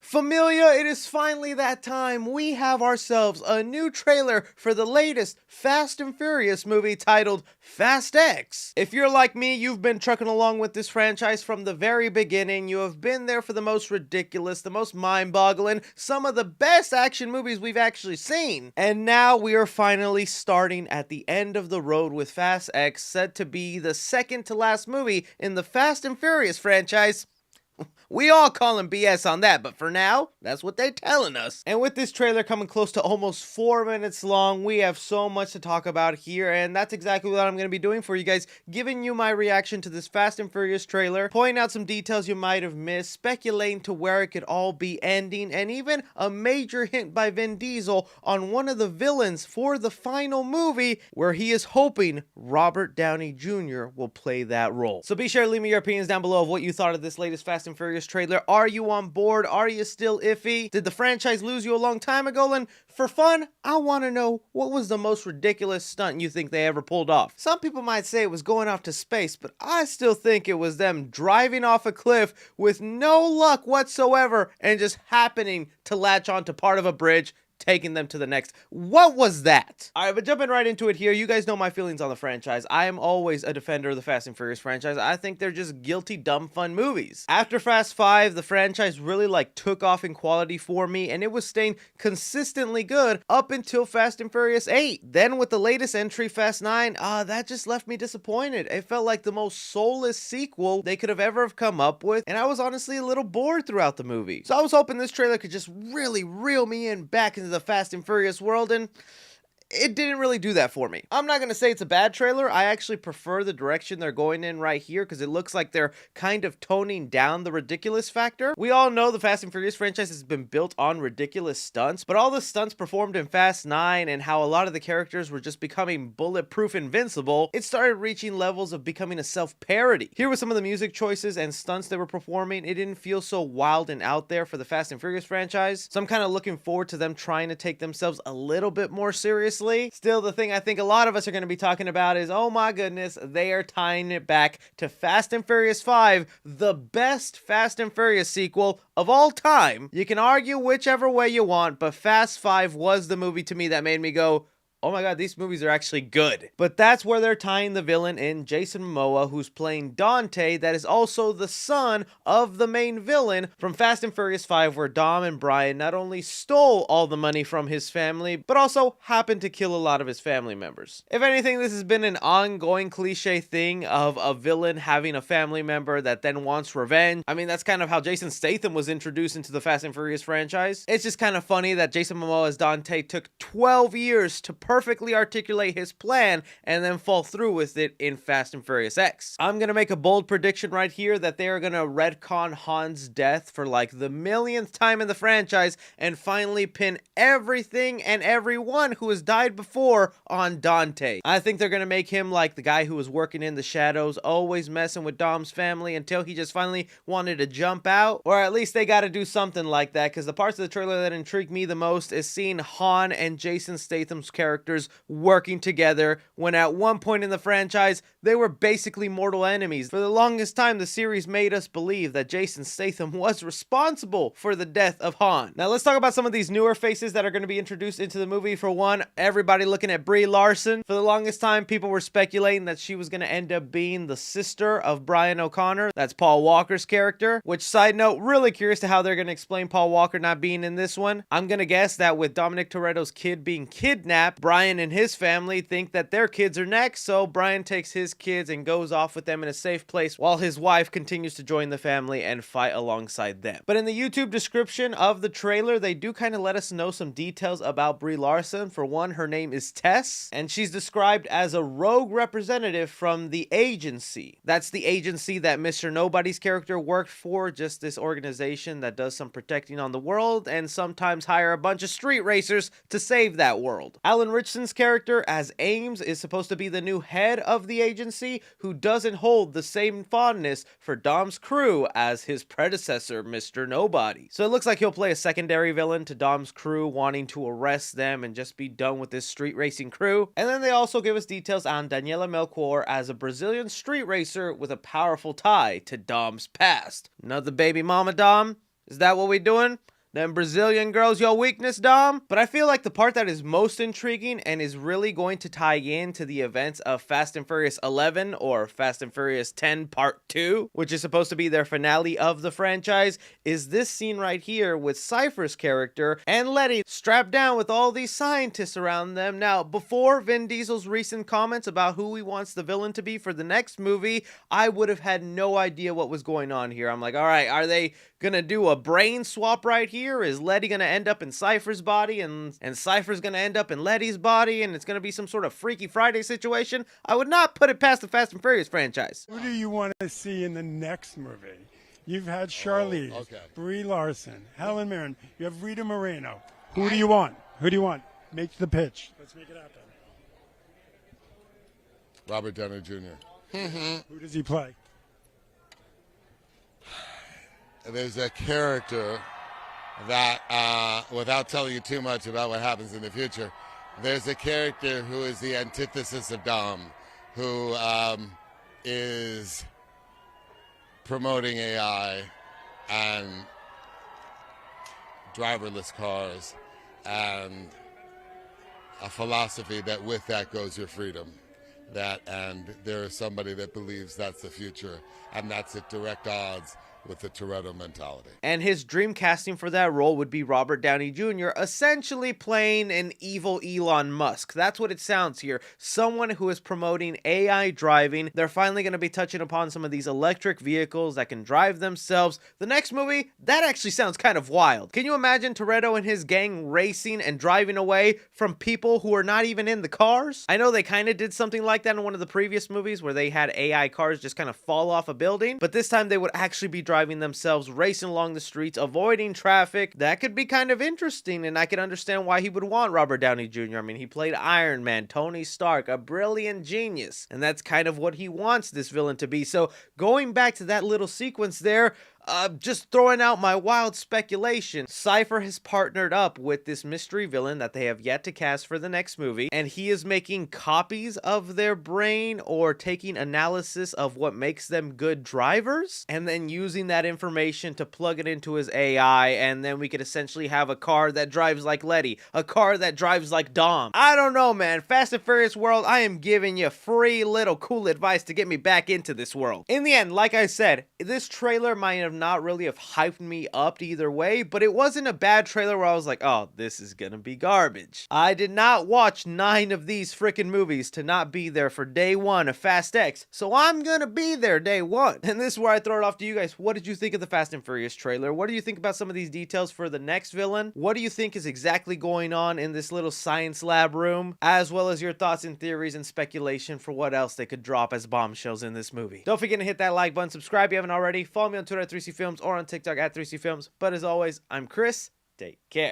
Familia, it is finally that time. We have ourselves a new trailer for the latest Fast and Furious movie titled Fast X. If you're like me, you've been trucking along with this franchise from the very beginning. You have been there for the most ridiculous, the most mind-boggling, some of the best action movies we've actually seen. And now we are finally starting at the end of the road with Fast X, set to be the second to last movie in the Fast and Furious franchise. We all call him BS on that, but for now, that's what they're telling us. And with this trailer coming close to almost 4 minutes long, we have so much to talk about here, and that's exactly what I'm going to be doing for you guys, giving you my reaction to this Fast and Furious trailer, pointing out some details you might have missed, speculating to where it could all be ending, and even a major hint by Vin Diesel on one of the villains for the final movie, where he is hoping Robert Downey Jr. will play that role. So be sure to leave me your opinions down below of what you thought of this latest Fast and Furious trailer. Are you on board? Are you still iffy? Did the franchise lose you a long time ago? And for fun, I want to know, what was the most ridiculous stunt you think they ever pulled off? Some people might say it was going off to space, but I still think it was them driving off a cliff with no luck whatsoever and just happening to latch onto part of a bridge, taking them to the next. What was that? All right, but jumping right into it here, you guys know my feelings on the franchise. I am always a defender of the Fast and Furious franchise. I think they're just guilty, dumb, fun movies. After Fast 5, the franchise really took off in quality for me, and it was staying consistently good up until Fast and Furious 8. Then with the latest entry, Fast 9, that just left me disappointed. It felt like the most soulless sequel they could have ever come up with, and I was honestly a little bored throughout the movie. So I was hoping this trailer could just really reel me in back into the Fast and Furious world, and it didn't really do that for me. I'm not going to say it's a bad trailer. I actually prefer the direction they're going in right here because it looks like they're kind of toning down the ridiculous factor. We all know the Fast and Furious franchise has been built on ridiculous stunts, but all the stunts performed in Fast 9 and how a lot of the characters were just becoming bulletproof invincible, it started reaching levels of becoming a self-parody. Here with some of the music choices and stunts they were performing, it didn't feel so wild and out there for the Fast and Furious franchise, so I'm kind of looking forward to them trying to take themselves a little bit more seriously. Still, the thing I think a lot of us are going to be talking about is, oh my goodness, they are tying it back to Fast and Furious 5, the best Fast and Furious sequel of all time. You can argue whichever way you want, but Fast 5 was the movie to me that made me go, oh my god, these movies are actually good. But that's where they're tying the villain in, Jason Momoa, who's playing Dante, that is also the son of the main villain from Fast and Furious 5, where Dom and Brian not only stole all the money from his family, but also happened to kill a lot of his family members. If anything, this has been an ongoing cliche thing of a villain having a family member that then wants revenge. I mean, that's kind of how Jason Statham was introduced into the Fast and Furious franchise. It's just kind of funny that Jason Momoa as Dante took 12 years to perfectly articulate his plan and then fall through with it in Fast and Furious X. I'm gonna make a bold prediction right here that they are gonna retcon Han's death for the millionth time in the franchise and finally pin everything and everyone who has died before on Dante. I think they're gonna make him like the guy who was working in the shadows, always messing with Dom's family until he just finally wanted to jump out, or at least they gotta do something like that, because the parts of the trailer that intrigued me the most is seeing Han and Jason Statham's character working together when at one point in the franchise they were basically mortal enemies. For the longest time, the series made us believe that Jason Statham was responsible for the death of Han. Now let's talk about some of these newer faces that are going to be introduced into the movie. For one, everybody looking at Brie Larson. For the longest time, people were speculating that she was going to end up being the sister of Brian O'Connor. That's Paul Walker's character, which, side note, really curious to how they're going to explain Paul Walker not being in this one. I'm going to guess that with Dominic Toretto's kid being kidnapped, Brian and his family think that their kids are next, so Brian takes his kids and goes off with them in a safe place while his wife continues to join the family and fight alongside them. But in the YouTube description of the trailer, they do kind of let us know some details about Brie Larson. For one, her name is Tess, and she's described as a rogue representative from the agency. That's the agency that Mr. Nobody's character worked for, just this organization that does some protecting on the world and sometimes hire a bunch of street racers to save that world. Alan Richardson's character as Ames is supposed to be the new head of the agency, who doesn't hold the same fondness for Dom's crew as his predecessor, Mr. Nobody. So it looks like he'll play a secondary villain to Dom's crew, wanting to arrest them and just be done with this street racing crew. And then they also give us details on Daniela Melchior as a Brazilian street racer with a powerful tie to Dom's past. Another baby mama Dom? Is that what we doing? Them Brazilian girls, your weakness, Dom? But I feel like the part that is most intriguing and is really going to tie in to the events of Fast and Furious 11 or Fast and Furious 10 Part 2, which is supposed to be their finale of the franchise, is this scene right here with Cypher's character and Letty strapped down with all these scientists around them. Now, before Vin Diesel's recent comments about who he wants the villain to be for the next movie, I would have had no idea what was going on here. I'm like, all right, are they gonna do a brain swap right here? Is Letty gonna end up in Cypher's body and Cypher's gonna end up in Letty's body and it's gonna be some sort of Freaky Friday situation? I would not put it past the Fast and Furious franchise. Who do you want to see in the next movie? You've had Charlize, Brie Larson, Helen Mirren. You have Rita Moreno. Who do you want? Who do you want? Make the pitch. Let's make it happen. Robert Downey Jr. Who does he play? There's a character that, without telling you too much about what happens in the future, there's a character who is the antithesis of Dom, who is promoting AI and driverless cars and a philosophy that with that goes your freedom. And there is somebody that believes that's the future, and that's at direct odds with the Toretto mentality. And his dream casting for that role would be Robert Downey Jr., essentially playing an evil Elon Musk. That's what it sounds here. Someone who is promoting AI driving. They're finally going to be touching upon some of these electric vehicles that can drive themselves. The next movie, that actually sounds kind of wild. Can you imagine Toretto and his gang racing and driving away from people who are not even in the cars? I know they kind of did something like that in one of the previous movies where they had AI cars just kind of fall off a building, but this time they would actually be driving themselves, racing along the streets, avoiding traffic. That could be kind of interesting, and I can understand why he would want Robert Downey Jr. I mean, he played Iron Man, Tony Stark, a brilliant genius, and that's kind of what he wants this villain to be. So going back to that little sequence there, just throwing out my wild speculation, Cypher has partnered up with this mystery villain that they have yet to cast for the next movie, and he is making copies of their brain or taking analysis of what makes them good drivers, and then using that information to plug it into his AI, and then we could essentially have a car that drives like Letty, a car that drives like Dom. I don't know, man. Fast and Furious world, I am giving you free little cool advice to get me back into this world. In the end, like I said, this trailer might have not really have hyped me up either way, but it wasn't a bad trailer where I was like, oh, this is gonna be garbage. I did not watch 9 of these freaking movies to not be there for day 1 of Fast X, so I'm gonna be there day 1. And this is where I throw it off to you guys. What did you think of the Fast and Furious trailer? What do you think about some of these details for the next villain? What do you think is exactly going on in this little science lab room? As well as your thoughts and theories and speculation for what else they could drop as bombshells in this movie. Don't forget to hit that like button, subscribe if you haven't already, follow me on Twitter at 3C Films or on TikTok at 3C Films. But as always, I'm Chris. Take care.